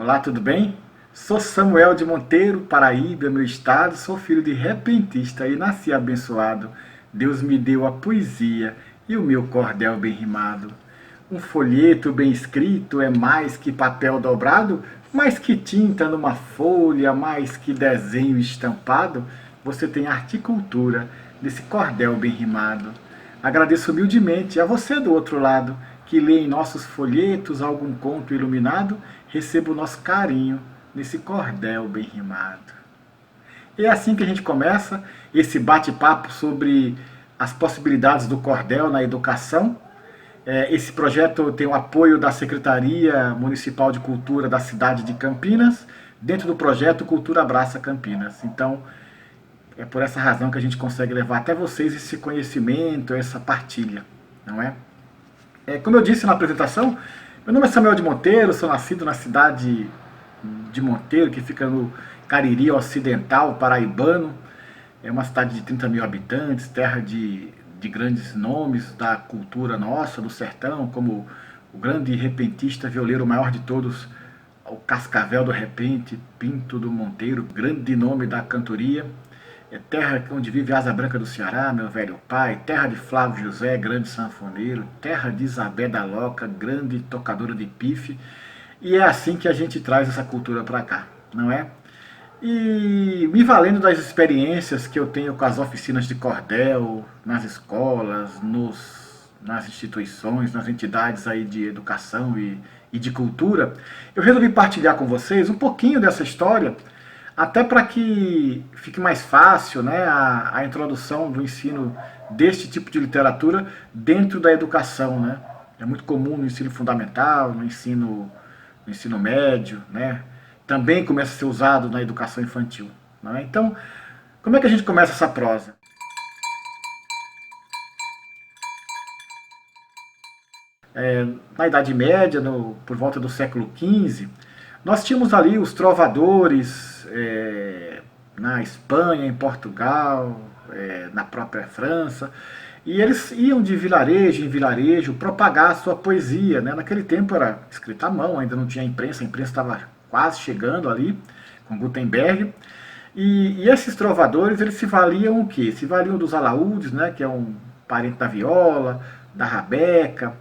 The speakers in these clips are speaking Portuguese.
Olá, tudo bem? Sou Samuel de Monteiro, Paraíba, meu estado. Sou filho de repentista e nasci abençoado. Deus me deu a poesia e o meu cordel bem rimado. Um folheto bem escrito é mais que papel dobrado, mais que tinta numa folha, mais que desenho estampado. Você tem arte e cultura nesse cordel bem rimado. Agradeço humildemente a você do outro lado, que lê em nossos folhetos algum conto iluminado, receba o nosso carinho nesse cordel bem rimado. E é assim que a gente começa esse bate-papo sobre as possibilidades do cordel na educação. Esse projeto tem o apoio da Secretaria Municipal de Cultura da cidade de Campinas, dentro do projeto Cultura Abraça Campinas. Então, é por essa razão que a gente consegue levar até vocês esse conhecimento, essa partilha, não é? Como eu disse na apresentação, meu nome é Samuel de Monteiro, sou nascido na cidade de Monteiro, que fica no Cariri Ocidental, paraibano. É uma cidade de 30 mil habitantes, terra de grandes nomes da cultura nossa, do sertão, como o grande repentista violeiro maior de todos, o Cascavel do Repente, Pinto do Monteiro, grande nome da cantoria. É terra onde vive Asa Branca do Ceará, meu velho pai, terra de Flávio José, grande sanfoneiro, terra de Isabé da Loca, grande tocadora de pife. E é assim que a gente traz essa cultura para cá, não é? E me valendo das experiências que eu tenho com as oficinas de cordel, nas escolas, nas instituições, nas entidades aí de educação e de cultura, eu resolvi partilhar com vocês um pouquinho dessa história, até para que fique mais fácil, né, a introdução do ensino deste tipo de literatura dentro da educação, né? É muito comum no ensino fundamental, no ensino médio, né? Também começa a ser usado na educação infantil, né? Então, como é que a gente começa essa prosa? Na Idade Média, por volta do século XV, nós tínhamos ali os trovadores na Espanha, em Portugal, na própria França, e eles iam de vilarejo em vilarejo propagar a sua poesia, né? Naquele tempo era escrita à mão, ainda não tinha imprensa, a imprensa estava quase chegando ali, com Gutenberg, e esses trovadores, eles se valiam o quê? Se valiam dos alaúdes, né, que é um parente da viola, da rabeca,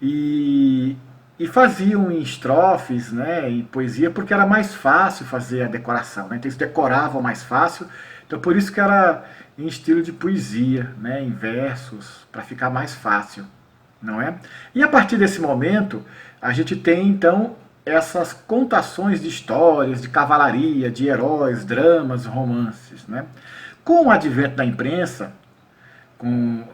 e, e faziam em estrofes, né, em poesia, porque era mais fácil fazer a decoração, né? Então eles decoravam mais fácil, então por isso que era em estilo de poesia, né, em versos, para ficar mais fácil, não é? E a partir desse momento, a gente tem então essas contações de histórias, de cavalaria, de heróis, dramas, romances, né? Com o advento da imprensa,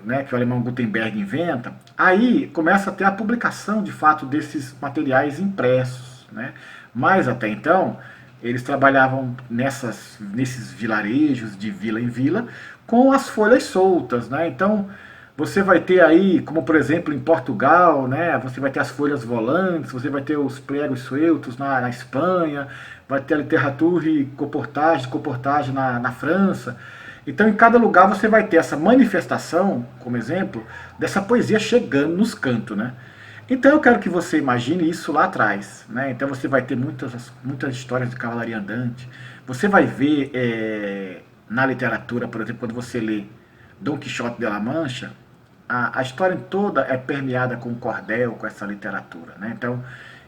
né, que o alemão Gutenberg inventa, aí começa a ter a publicação de fato desses materiais impressos, né? Mas até então eles trabalhavam nesses vilarejos de vila em vila com as folhas soltas, né? Então você vai ter aí, como por exemplo em Portugal, né, você vai ter as folhas volantes, você vai ter os pregos sueltos na Espanha, vai ter a literatura e comportagem na França. Então em cada lugar você vai ter essa manifestação, como exemplo, dessa poesia chegando nos cantos, né? Então eu quero que você imagine isso lá atrás, né? Então você vai ter muitas histórias de cavalaria andante. Você vai ver na literatura, por exemplo, quando você lê Dom Quixote de La Mancha, a história toda é permeada com cordel, com essa literatura, né? Então,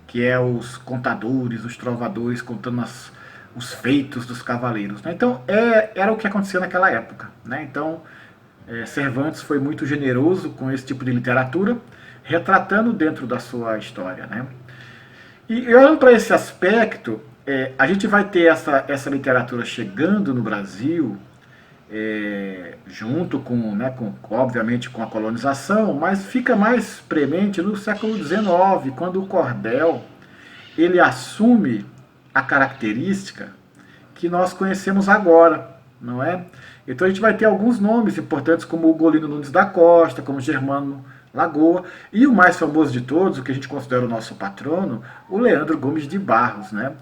que é os contadores, os trovadores contando os feitos dos cavaleiros, né? Então, era o que acontecia naquela época, né? Então, Cervantes foi muito generoso com esse tipo de literatura, retratando dentro da sua história, né? E olhando para esse aspecto, a gente vai ter essa literatura chegando no Brasil, junto né, obviamente com a colonização, mas fica mais premente no século XIX, quando o cordel ele assume a característica que nós conhecemos agora, não é? Então a gente vai ter alguns nomes importantes como Ugolino Nunes da Costa, como Germano Lagoa, e o mais famoso de todos, o que a gente considera o nosso patrono, o Leandro Gomes de Barros, né?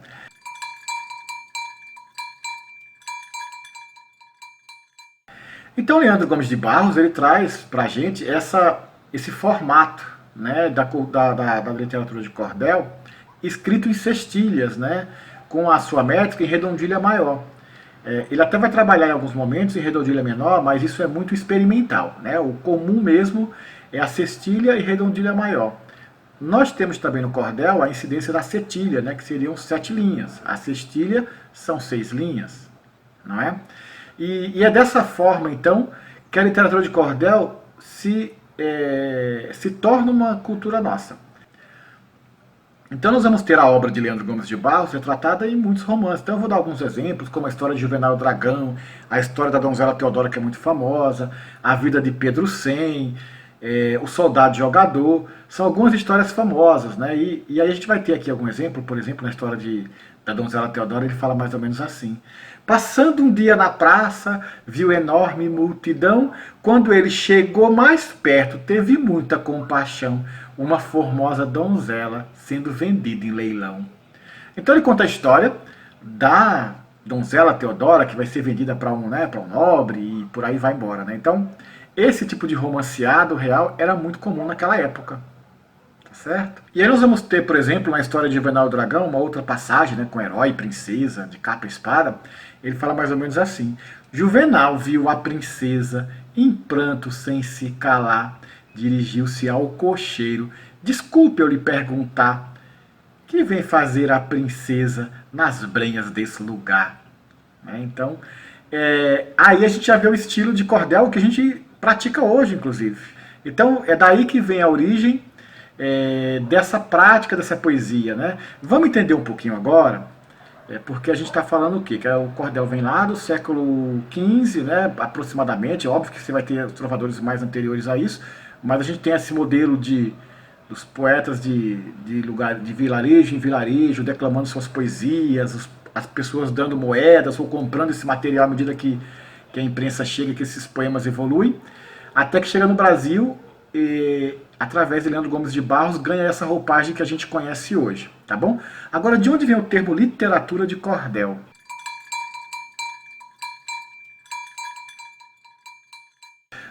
Então, Leandro Gomes de Barros, ele traz para a gente esse formato, né, da literatura de cordel, escrito em cestilhas, né, com a sua métrica em redondilha maior. Ele até vai trabalhar em alguns momentos em redondilha menor, mas isso é muito experimental, né? O comum mesmo é a cestilha e redondilha maior. Nós temos também no cordel a incidência da cetilha, né, que seriam 7 linhas. A cestilha são 6 linhas, não é? E é dessa forma, então, que a literatura de cordel se torna uma cultura nossa. Então nós vamos ter a obra de Leandro Gomes de Barros retratada em muitos romances. Então eu vou dar alguns exemplos, como a história de Juvenal Dragão, a história da donzela Teodora, que é muito famosa, a vida de Pedro Sem, o Soldado Jogador. São algumas histórias famosas, né? E aí a gente vai ter aqui algum exemplo, por exemplo, na história da donzela Teodora, ele fala mais ou menos assim: passando um dia na praça, viu enorme multidão, quando ele chegou mais perto, teve muita compaixão, uma formosa donzela sendo vendida em leilão. Então ele conta a história da donzela Teodora, que vai ser vendida para um nobre e por aí vai embora, né? Então esse tipo de romanceado real era muito comum naquela época. Certo? E aí nós vamos ter, por exemplo, na história de Juvenal Dragão, uma outra passagem, né, com herói e princesa, de capa e espada. Ele fala mais ou menos assim: Juvenal viu a princesa em pranto sem se calar, dirigiu-se ao cocheiro: desculpe eu lhe perguntar, que vem fazer a princesa nas brenhas desse lugar? Então, aí a gente já vê o estilo de cordel que a gente pratica hoje, inclusive. Então, é daí que vem a origem dessa prática, dessa poesia, né? Vamos entender um pouquinho agora, porque a gente está falando o quê? Que o cordel vem lá do século XV, né, aproximadamente. Óbvio que você vai ter os trovadores mais anteriores a isso, mas a gente tem esse modelo dos poetas de vilarejo em vilarejo, declamando suas poesias, as pessoas dando moedas ou comprando esse material à medida que a imprensa chega, que esses poemas evoluem, até que chega no Brasil através de Leandro Gomes de Barros, ganha essa roupagem que a gente conhece hoje, tá bom? Agora, de onde vem o termo literatura de cordel?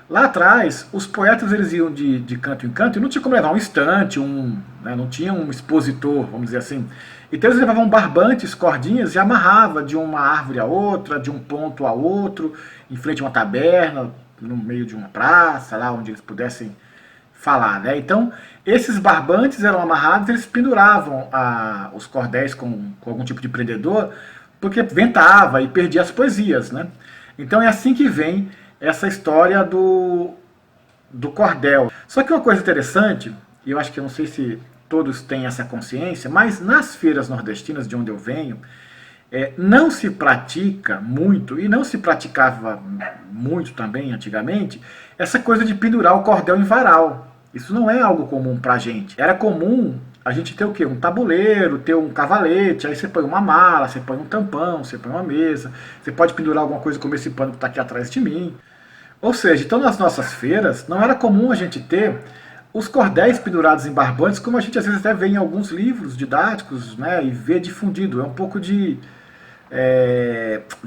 Lá atrás, os poetas eles iam de canto em canto e não tinha como levar um estante, não tinha um expositor, vamos dizer assim. Então eles levavam barbantes, cordinhas e amarrava de uma árvore a outra, de um ponto a outro, em frente a uma taberna, no meio de uma praça, lá onde eles pudessem falar, né? Então, esses barbantes eram amarrados, eles penduravam os cordéis com algum tipo de prendedor, porque ventava e perdia as poesias, né? Então é assim que vem essa história do cordel. Só que uma coisa interessante, e eu acho que eu não sei se todos têm essa consciência, mas nas feiras nordestinas de onde eu venho, não se pratica muito, e não se praticava muito também antigamente, essa coisa de pendurar o cordel em varal. Isso não é algo comum pra gente. Era comum a gente ter o quê? Um tabuleiro, ter um cavalete, aí você põe uma mala, você põe um tampão, você põe uma mesa, você pode pendurar alguma coisa como esse pano que está aqui atrás de mim. Ou seja, então nas nossas feiras não era comum a gente ter os cordéis pendurados em barbantes, como a gente às vezes até vê em alguns livros didáticos, né, e vê difundido. É um pouco de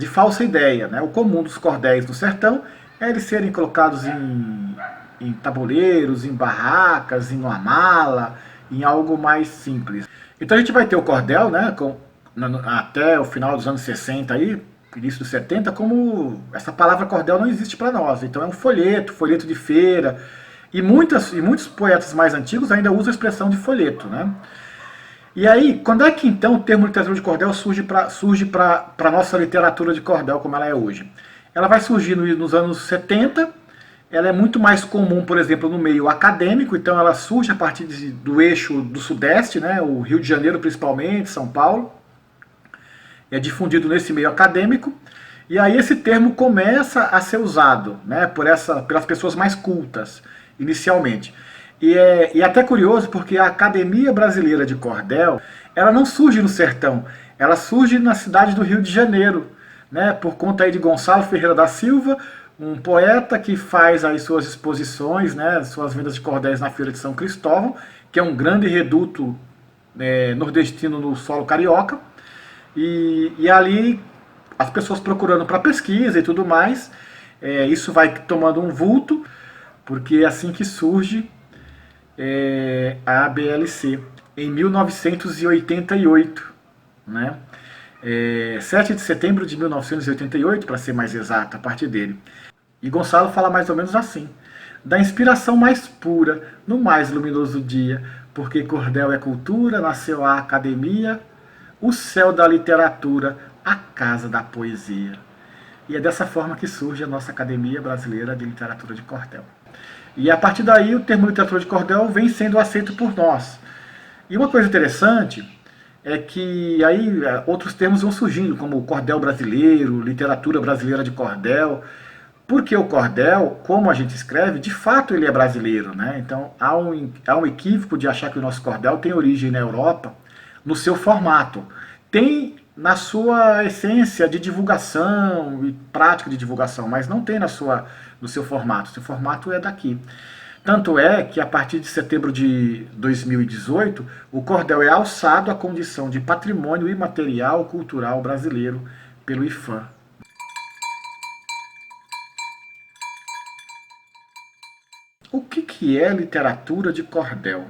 falsa ideia, né? O comum dos cordéis no sertão é eles serem colocados em tabuleiros, em barracas, em uma mala, em algo mais simples. Então a gente vai ter o cordel, né, até o final dos anos 60 aí, início dos 70, como essa palavra cordel não existe para nós. Então é um folheto de feira, e muitos poetas mais antigos ainda usam a expressão de folheto, né? E aí, quando é que então o termo literatura de cordel surge para a nossa literatura de cordel como ela é hoje? Ela vai surgir nos anos 70, ela é muito mais comum, por exemplo, no meio acadêmico, então ela surge a partir do eixo do Sudeste, né, o Rio de Janeiro principalmente, São Paulo, é difundido nesse meio acadêmico, e aí esse termo começa a ser usado, né, pelas pessoas mais cultas, inicialmente. E é até curioso porque a Academia Brasileira de Cordel, ela não surge no sertão, ela surge na cidade do Rio de Janeiro, né, por conta aí de Gonçalo Ferreira da Silva, um poeta que faz aí suas exposições, né, suas vendas de cordéis na Feira de São Cristóvão, que é um grande reduto nordestino no solo carioca, e ali as pessoas procurando para pesquisa e tudo mais, isso vai tomando um vulto, porque é assim que surge a ABLC. em 1988, né? 7 de setembro de 1988, para ser mais exato, a partir dele. E Gonçalo fala mais ou menos assim: da inspiração mais pura, no mais luminoso dia, porque cordel é cultura, nasceu a academia, o céu da literatura, a casa da poesia. E é dessa forma que surge a nossa Academia Brasileira de Literatura de Cordel. E a partir daí o termo literatura de cordel vem sendo aceito por nós. E uma coisa interessante é que aí outros termos vão surgindo, como cordel brasileiro, literatura brasileira de cordel, porque o cordel, como a gente escreve, de fato ele é brasileiro, né? Então há um equívoco de achar que o nosso cordel tem origem na Europa, no seu formato. Tem na sua essência de divulgação e prática de divulgação, mas não tem no seu formato. O seu formato é daqui. Tanto é que a partir de setembro de 2018, o cordel é alçado à condição de patrimônio imaterial cultural brasileiro pelo IFAM. O que é literatura de cordel?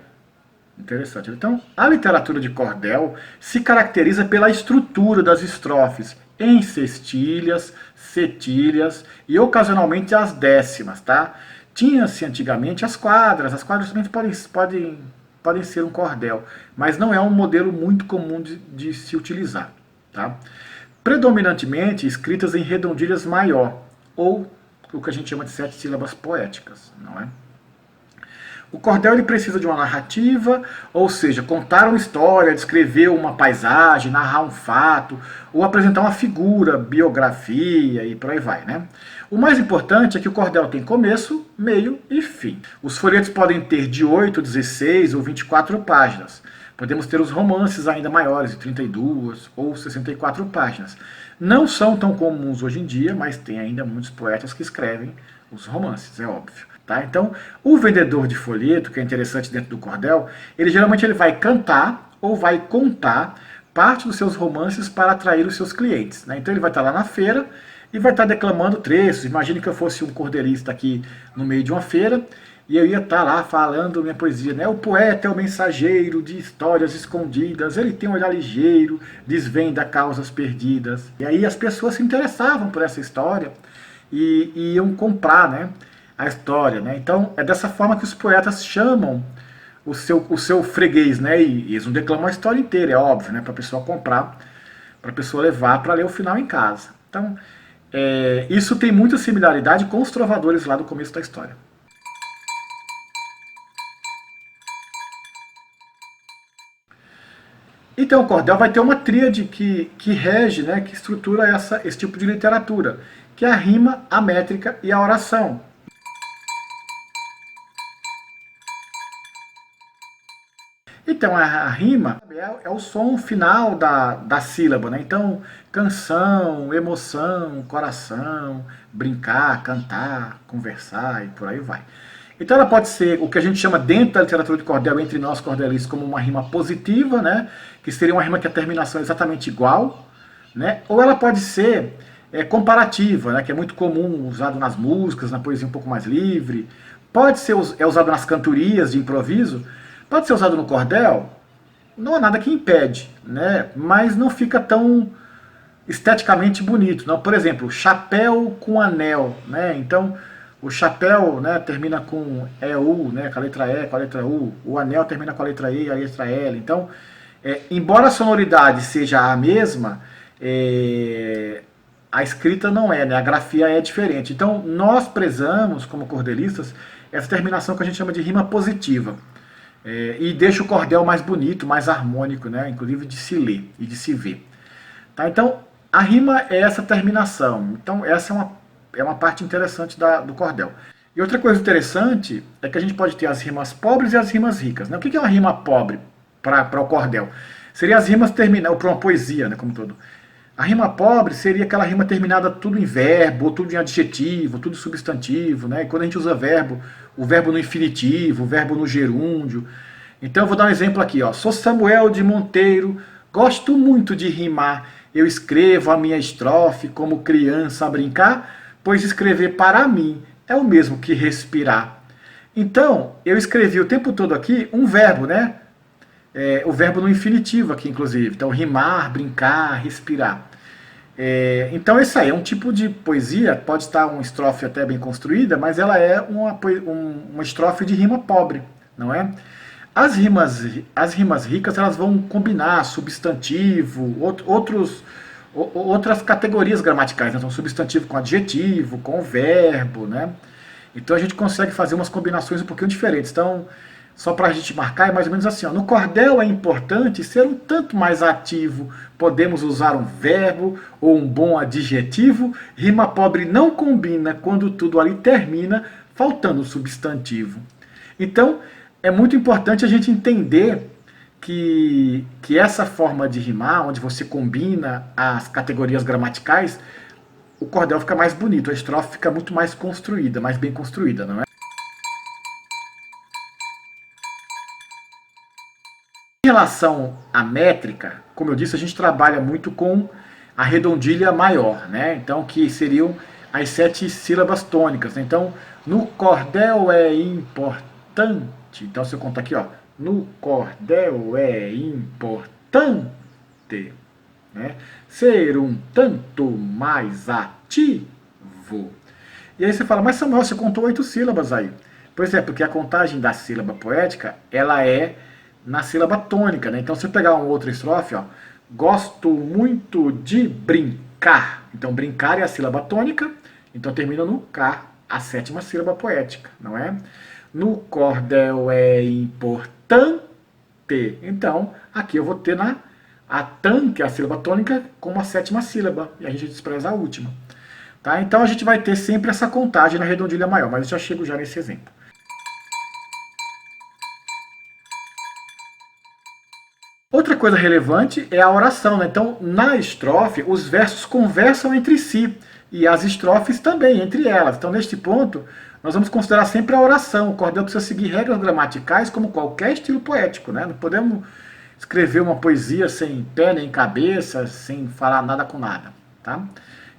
Interessante. Então, a literatura de cordel se caracteriza pela estrutura das estrofes em sextilhas, cetilhas e ocasionalmente as décimas, tá? Tinha-se antigamente as quadras também podem ser um cordel, mas não é um modelo muito comum de se utilizar, tá? Predominantemente escritas em redondilhas maior, ou o que a gente chama de 7 sílabas poéticas, não é? O cordel ele precisa de uma narrativa, ou seja, contar uma história, descrever uma paisagem, narrar um fato, ou apresentar uma figura, biografia e por aí vai, né? O mais importante é que o cordel tem começo, meio e fim. Os folhetos podem ter de 8, 16 ou 24 páginas. Podemos ter os romances ainda maiores, de 32 ou 64 páginas. Não são tão comuns hoje em dia, mas tem ainda muitos poetas que escrevem os romances, é óbvio. Tá? Então, o vendedor de folheto, que é interessante dentro do cordel, ele geralmente vai cantar ou vai contar parte dos seus romances para atrair os seus clientes, né? Então ele vai estar lá na feira e vai estar declamando trechos. Imagine que eu fosse um cordelista aqui no meio de uma feira e eu ia estar lá falando minha poesia, né? O poeta é o mensageiro de histórias escondidas, ele tem um olhar ligeiro, desvenda causas perdidas. E aí as pessoas se interessavam por essa história e iam comprar, né, a história, né? Então é dessa forma que os poetas chamam o seu freguês, né? E eles não declamam a história inteira, é óbvio, né? Para a pessoa comprar, para a pessoa levar para ler o final em casa. Então isso tem muita similaridade com os trovadores lá do começo da história. Então o cordel vai ter uma tríade que rege, né? Que estrutura esse tipo de literatura, que é a rima, a métrica e a oração. Então, a rima é o som final da sílaba, né? Então, canção, emoção, coração, brincar, cantar, conversar e por aí vai. Então, ela pode ser o que a gente chama dentro da literatura de cordel, entre nós cordelistas, como uma rima positiva, né? Que seria uma rima que a terminação é exatamente igual, né? Ou ela pode ser comparativa, né? Que é muito comum, usado nas músicas, na poesia um pouco mais livre. Pode ser usado nas cantorias de improviso. Pode ser usado no cordel, não há nada que impede, né? Mas não fica tão esteticamente bonito. Não? Por exemplo, chapéu com anel, né? Então, o chapéu, né, termina com EU, né, com a letra E, com a letra U. O anel termina com a letra E e a letra L. Então, embora a sonoridade seja a mesma, a escrita não é, né? A grafia é diferente. Então, nós prezamos, como cordelistas, essa terminação que a gente chama de rima positiva. E deixa o cordel mais bonito, mais harmônico, né? Inclusive de se ler e de se ver. Tá? Então, a rima é essa terminação. Então, essa é uma parte interessante do cordel. E outra coisa interessante é que a gente pode ter as rimas pobres e as rimas ricas. Né? O que é uma rima pobre para o cordel? Seria as rimas terminadas, para uma poesia, né, como todo. A rima pobre seria aquela rima terminada tudo em verbo, tudo em adjetivo, tudo substantivo, né? E quando a gente usa verbo, o verbo no infinitivo, o verbo no gerúndio. Então eu vou dar um exemplo aqui, ó. Sou Samuel de Monteiro, gosto muito de rimar. Eu escrevo a minha estrofe como criança a brincar, pois escrever para mim é o mesmo que respirar. Então, eu escrevi o tempo todo aqui um verbo, né? o verbo no infinitivo aqui, inclusive. Então, rimar, brincar, respirar. Então, esse aí é um tipo de poesia, pode estar uma estrofe até bem construída, mas ela é uma estrofe de rima pobre, não é? As rimas ricas, elas vão combinar substantivo, outras categorias gramaticais, né? Então, substantivo com adjetivo, com verbo, né? Então a gente consegue fazer umas combinações um pouquinho diferentes. Então, só para a gente marcar, é mais ou menos assim, ó. No cordel é importante ser um tanto mais ativo. Podemos usar um verbo ou um bom adjetivo. Rima pobre não combina quando tudo ali termina, faltando o substantivo. Então, é muito importante a gente entender que essa forma de rimar, onde você combina as categorias gramaticais, o cordel fica mais bonito, a estrofe fica muito mais construída, mais bem construída, não é? Em relação à métrica, como eu disse, a gente trabalha muito com a redondilha maior, né? Então, que seriam as 7 sílabas tônicas. Então, no cordel é importante. Então, se eu contar aqui, ó, no cordel é importante, né, ser um tanto mais ativo. E aí você fala, mas Samuel, você contou 8 sílabas aí. Pois é, porque a contagem da sílaba poética, ela é na sílaba tônica, né? Então, se eu pegar uma outra estrofe, ó, gosto muito de brincar. Então, brincar é a sílaba tônica, então termina no K, a 7ª sílaba poética, não é? No cordel é importante. Então, aqui eu vou ter a tan, que é a sílaba tônica, como a 7ª sílaba, e a gente despreza a última. Tá? Então, a gente vai ter sempre essa contagem na redondilha maior, mas eu já chego já nesse exemplo. Outra coisa relevante é a oração, né? Então, na estrofe, os versos conversam entre si e as estrofes também, entre elas. Então, neste ponto, nós vamos considerar sempre a oração. O cordel precisa seguir regras gramaticais como qualquer estilo poético, né? Não podemos escrever uma poesia sem pé nem cabeça, sem falar nada com nada, tá?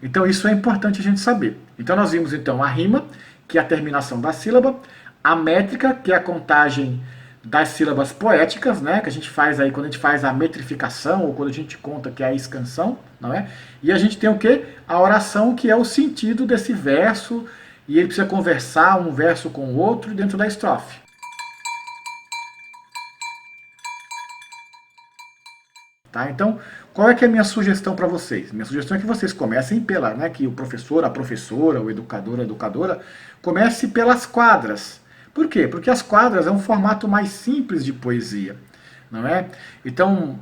Então, isso é importante a gente saber. Então, nós vimos então a rima, que é a terminação da sílaba, a métrica, que é a contagem das sílabas poéticas, né, que a gente faz aí quando a gente faz a metrificação ou quando a gente conta que é a escansão, não é? E a gente tem o quê? A oração, que é o sentido desse verso, e ele precisa conversar um verso com o outro dentro da estrofe. Tá? Então, qual é que é a minha sugestão para vocês? Minha sugestão é que vocês comecem pela, né, que o professor, a professora, o educador, a educadora, comece pelas quadras. Por quê? Porque as quadras é um formato mais simples de poesia, não é? Então,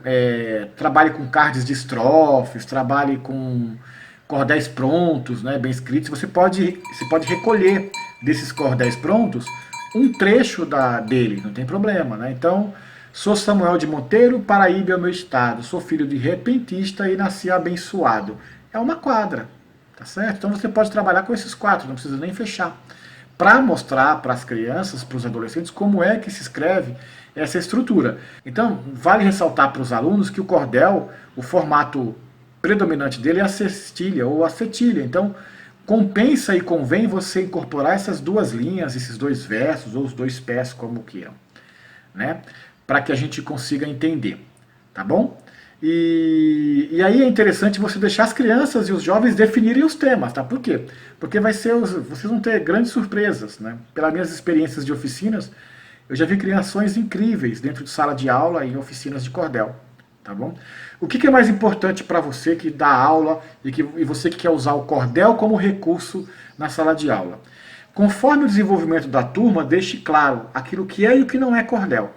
trabalhe com cards de estrofes, trabalhe com cordéis prontos, né, bem escritos. Você pode recolher desses cordéis prontos um trecho dele, não tem problema, né? Então, sou Samuel de Monteiro, Paraíba é o meu estado, sou filho de repentista e nasci abençoado. É uma quadra, tá certo? Então você pode trabalhar com esses 4, não precisa nem fechar, para mostrar para as crianças, para os adolescentes, como é que se escreve essa estrutura. Então, vale ressaltar para os alunos que o cordel, o formato predominante dele é a cestilha ou a cetilha. Então, compensa e convém você incorporar essas 2 linhas, esses 2 versos, ou os 2 pés, como queiram, né? Para que a gente consiga entender, tá bom? E aí é interessante você deixar as crianças e os jovens definirem os temas, tá? Por quê? Porque vocês vão ter grandes surpresas, né? Pelas minhas experiências de oficinas, eu já vi criações incríveis dentro de sala de aula e em oficinas de cordel, tá bom? O que é mais importante para você que dá aula e você que quer usar o cordel como recurso na sala de aula? Conforme o desenvolvimento da turma, deixe claro aquilo que é e o que não é cordel.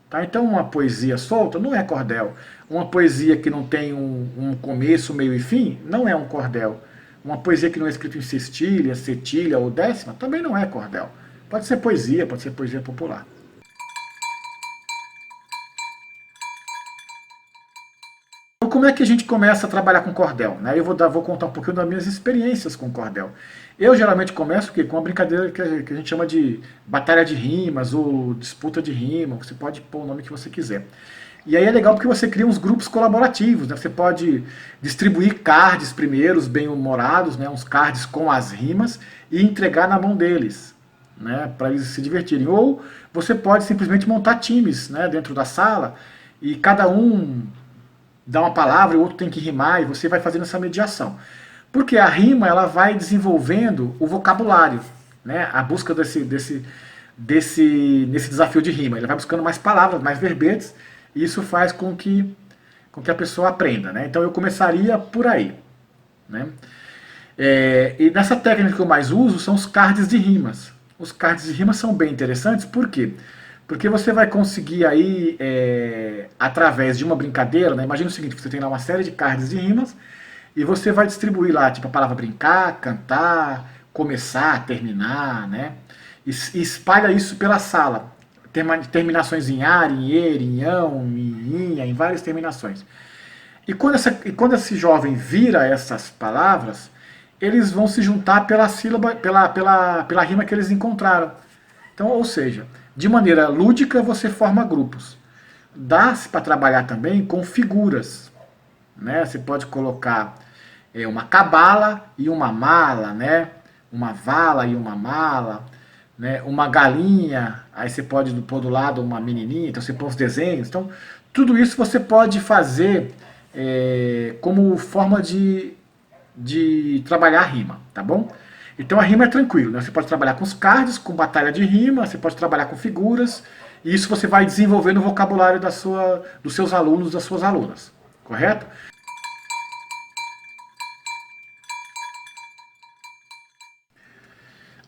Tá? Então, uma poesia solta não é cordel. Uma poesia que não tem um começo, meio e fim não é um cordel. Uma poesia que não é escrita em cestilha, cetilha ou décima também não é cordel. Pode ser poesia popular. Então, como é que a gente começa a trabalhar com cordel? Né? Eu vou contar um pouquinho das minhas experiências com cordel. Eu geralmente começo com uma brincadeira que a gente chama de batalha de rimas ou disputa de rima. Você pode pôr o nome que você quiser. E aí é legal porque você cria uns grupos colaborativos. Né? Você pode distribuir cards primeiros, bem-humorados, né? Uns cards com as rimas, e entregar na mão deles, né? Para eles se divertirem. Ou você pode simplesmente montar times, né? Dentro da sala e cada um dá uma palavra, o outro tem que rimar, e você vai fazendo essa mediação. Porque a rima ela vai desenvolvendo o vocabulário, né? A busca nesse desafio de rima. Ele vai buscando mais palavras, mais verbetes, e isso faz com que a pessoa aprenda, né? Então eu começaria por aí, né? E nessa técnica que eu mais uso são os cards de rimas. Os cards de rimas são bem interessantes, por quê? Porque você vai conseguir aí, através de uma brincadeira, né? Imagina o seguinte, você tem lá uma série de cards de rimas, e você vai distribuir lá, tipo, a palavra brincar, cantar, começar, terminar, né? E espalha isso pela sala. Terminações em ar, em er, em ão, em inha, em várias terminações. E quando esse jovem vira essas palavras, eles vão se juntar pela sílaba, pela rima que eles encontraram. Então, ou seja, de maneira lúdica você forma grupos. Dá-se para trabalhar também com figuras, né? Você pode colocar uma cabala e uma mala, né? Uma vala e uma mala, né? Uma galinha, aí você pode pôr do lado uma menininha, então você põe os desenhos. Então, tudo isso você pode fazer como forma de trabalhar a rima, tá bom? Então a rima é tranquilo, né? Você pode trabalhar com os cards, com batalha de rima, você pode trabalhar com figuras, e isso você vai desenvolvendo o vocabulário dos seus alunos, das suas alunas, correto?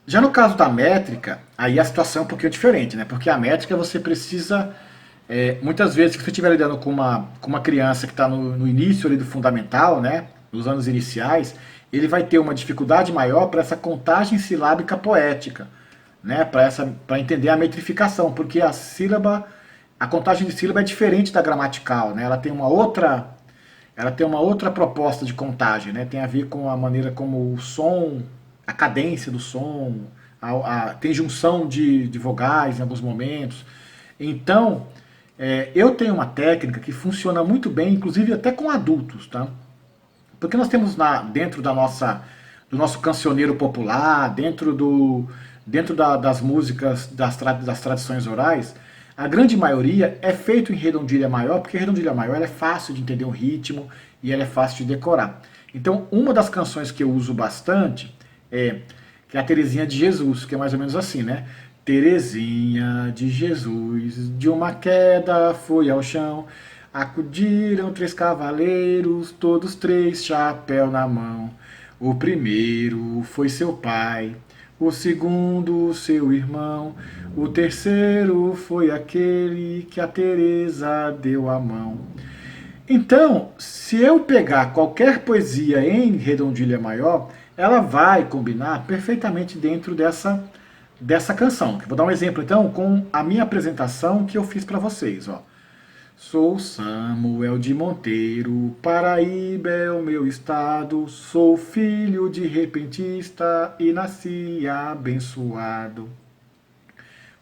Já no caso da métrica, aí a situação é um pouquinho diferente, né? Porque a métrica você precisa, muitas vezes, se você estiver lidando com uma criança que está no início ali do fundamental, né? Nos anos iniciais, ele vai ter uma dificuldade maior para essa contagem silábica poética, né? Para entender a metrificação, porque a contagem de sílaba é diferente da gramatical, né? Ela tem uma outra proposta de contagem, né? Tem a ver com a maneira como o som, a cadência do som, tem junção de vogais em alguns momentos. Então, eu tenho uma técnica que funciona muito bem, inclusive até com adultos, tá? Porque nós temos dentro do nosso cancioneiro popular, das músicas das tradições orais, a grande maioria é feito em redondilha maior, porque a redondilha maior ela é fácil de entender o ritmo e ela é fácil de decorar. Então, uma das canções que eu uso bastante que é a Terezinha de Jesus, que é mais ou menos assim, né? Terezinha de Jesus, de uma queda foi ao chão, acudiram 3 cavaleiros, todos 3 chapéu na mão. O primeiro foi seu pai, o segundo seu irmão, o terceiro foi aquele que a Teresa deu a mão. Então, se eu pegar qualquer poesia em redondilha maior, ela vai combinar perfeitamente dentro dessa canção. Vou dar um exemplo então com a minha apresentação que eu fiz para vocês. Ó. Sou Samuel de Monteiro, Paraíba é o meu estado, sou filho de repentista e nasci abençoado.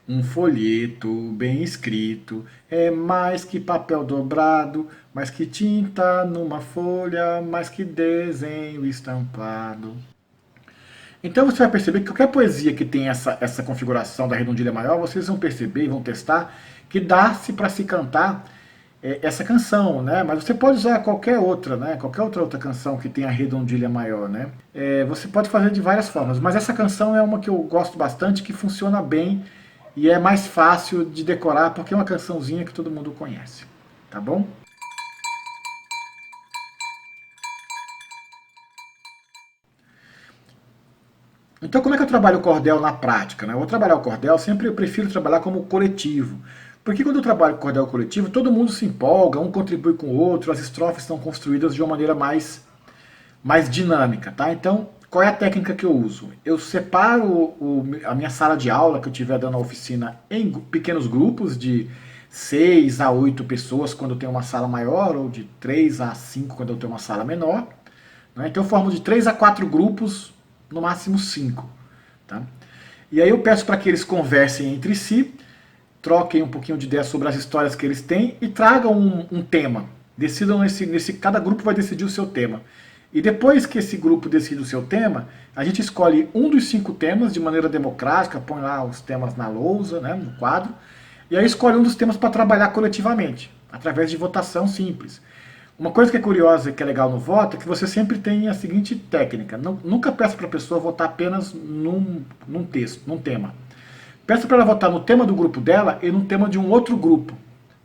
Um folheto bem escrito é mais que papel dobrado, mais que tinta numa folha, mais que desenho estampado. Então você vai perceber que qualquer poesia que tem essa configuração da redondilha maior, vocês vão perceber e vão testar que dá-se para se cantar essa canção, né? Mas você pode usar qualquer outra, né? Qualquer outra canção que tenha redondilha maior, né? Você pode fazer de várias formas, mas essa canção é uma que eu gosto bastante, que funciona bem e é mais fácil de decorar porque é uma cançãozinha que todo mundo conhece, tá bom? Então como é que eu trabalho o cordel na prática? Né? Eu vou trabalhar o cordel, sempre eu prefiro trabalhar como coletivo. Porque quando eu trabalho com cordel coletivo, todo mundo se empolga, um contribui com o outro, as estrofes estão construídas de uma maneira mais dinâmica. Tá? Então, qual é a técnica que eu uso? Eu separo a minha sala de aula que eu estiver dando a oficina em pequenos grupos de 6 a 8 pessoas quando eu tenho uma sala maior, ou de 3 a 5 quando eu tenho uma sala menor. Né? Então eu formo de 3 a 4 grupos, no máximo 5. Tá? E aí eu peço para que eles conversem entre si, troquem um pouquinho de ideias sobre as histórias que eles têm e tragam um tema. Decidam cada grupo vai decidir o seu tema. E depois que esse grupo decide o seu tema, a gente escolhe um dos 5 temas de maneira democrática, põe lá os temas na lousa, né, no quadro, e aí escolhe um dos temas para trabalhar coletivamente. através de votação simples. Uma coisa que é curiosa e que é legal no voto é que você sempre tem a seguinte técnica. Nunca peça para a pessoa votar apenas num texto, num tema. Peça para ela votar no tema do grupo dela e no tema de um outro grupo.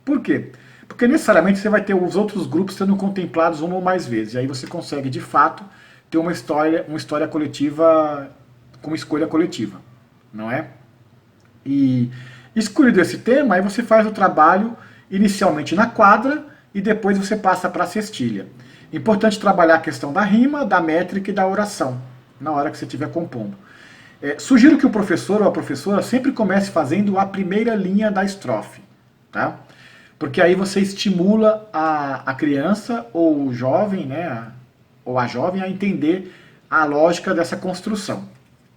Por quê? Porque necessariamente você vai ter os outros grupos sendo contemplados uma ou mais vezes. E aí você consegue, de fato, ter uma história coletiva com escolha coletiva. Não é? E escolhido esse tema, aí você faz o trabalho inicialmente na quadra e depois você passa para a cestilha. Importante trabalhar a questão da rima, da métrica e da oração, na hora que você estiver compondo. Sugiro que o professor ou a professora sempre comece fazendo a primeira linha da estrofe, tá? Porque aí você estimula a criança ou o jovem, né, ou a jovem a entender a lógica dessa construção.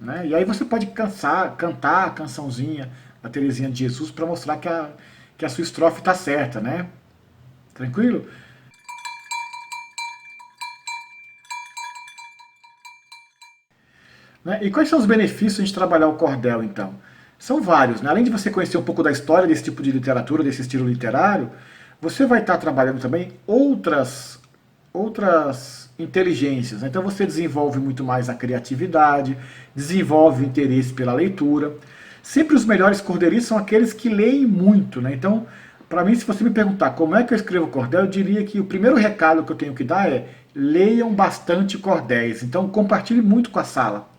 Né? E aí você pode cantar a cançãozinha da Terezinha de Jesus para mostrar que a sua estrofe está certa, né? Tranquilo? Né? E quais são os benefícios de trabalhar o cordel, então? São vários. Né? Além de você conhecer um pouco da história desse tipo de literatura, desse estilo literário, você vai estar trabalhando também outras inteligências. Então você desenvolve muito mais a criatividade, desenvolve o interesse pela leitura. Sempre os melhores cordeiristas são aqueles que leem muito. Né? Então, para mim, se você me perguntar como é que eu escrevo cordel, eu diria que o primeiro recado que eu tenho que dar é: leiam bastante cordéis. Então compartilhe muito com a sala.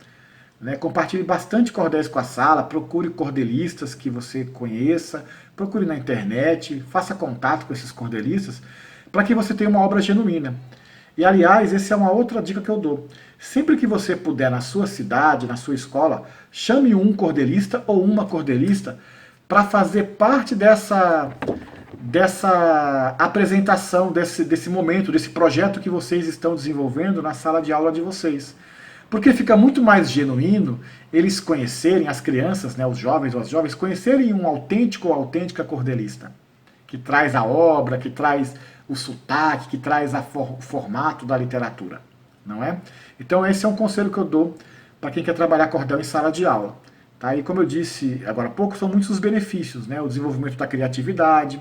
Né? Compartilhe bastante cordéis com a sala, procure cordelistas que você conheça, procure na internet, faça contato com esses cordelistas, para que você tenha uma obra genuína. E aliás, essa é uma outra dica que eu dou. Sempre que você puder na sua cidade, na sua escola, chame um cordelista ou uma cordelista para fazer parte dessa apresentação, desse momento, desse projeto que vocês estão desenvolvendo na sala de aula de vocês. Porque fica muito mais genuíno eles conhecerem, as crianças, né, os jovens ou as jovens, conhecerem um autêntico ou autêntica cordelista, que traz a obra, que traz o sotaque, que traz o formato da literatura, não é? Então esse é um conselho que eu dou para quem quer trabalhar cordel em sala de aula. Tá? E como eu disse agora há pouco, são muitos os benefícios, né? O desenvolvimento da criatividade,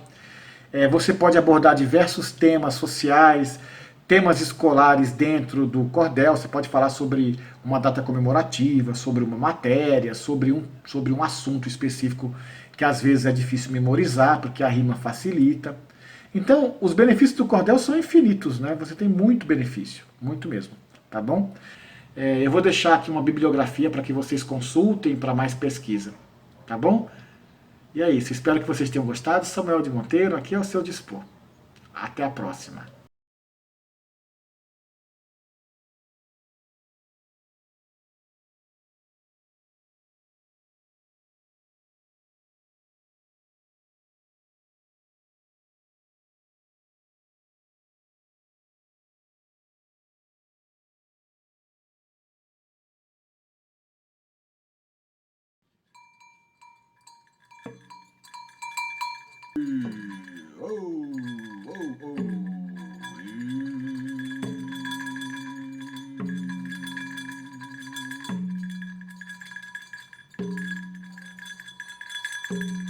você pode abordar diversos temas sociais, temas escolares dentro do cordel. Você pode falar sobre uma data comemorativa, sobre uma matéria, sobre um assunto específico que às vezes é difícil memorizar, porque a rima facilita. Então, os benefícios do cordel são infinitos, né? Você tem muito benefício, muito mesmo, tá bom? Eu vou deixar aqui uma bibliografia para que vocês consultem para mais pesquisa, tá bom? E é isso, espero que vocês tenham gostado. Samuel de Monteiro, aqui ao seu dispor. Até a próxima. Oh, oh, oh.